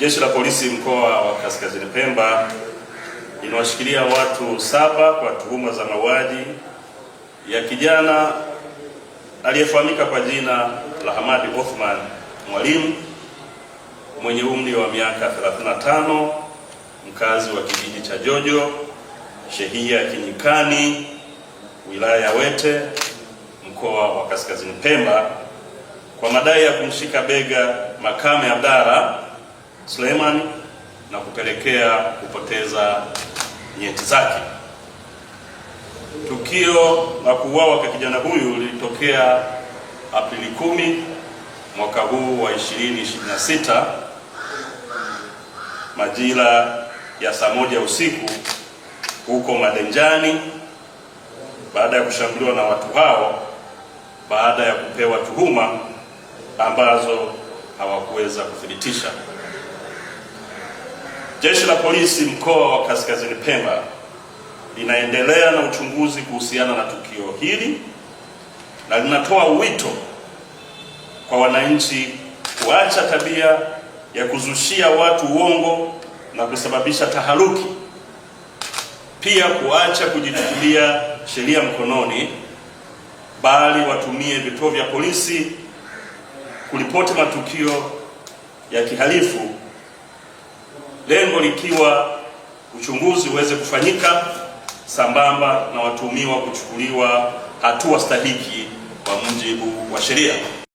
Jeshi la Polisi mkoa wa Kaskazini Pemba linawashikilia watu 7 kwa tuhuma za mauaji ya kijana aliyefahamika kwa jina la Hamadi Othman Mwalimu mwenye umri wa miaka 35, mkazi wa kijiji cha Jojo, shehia ya Kinyikani, wilaya ya Wete, mkoa wa Kaskazini Pemba, kwa madai ya kumshika bega Makame Abdalla Suleiman na kupelekea kupoteza nyeti zake. Tukio la kuuawa kwa kijana huyu lilitokea Aprili 10 mwaka huu wa 2026 majira ya saa 1 usiku huko Madenjani, baada ya kushambuliwa na watu hao baada ya kupewa tuhuma ambazo hawakuweza kuthibitisha. Jeshi la Polisi mkoa wa Kaskazini Pemba linaendelea na uchunguzi kuhusiana na tukio hili na linatoa wito kwa wananchi kuacha tabia ya kuzushia watu uongo na kusababisha taharuki, pia kuacha kujichukulia sheria mkononi, bali watumie vituo vya polisi kuripoti matukio ya kihalifu, lengo likiwa uchunguzi uweze kufanyika sambamba na watuhumiwa kuchukuliwa hatua stahiki kwa mujibu wa sheria.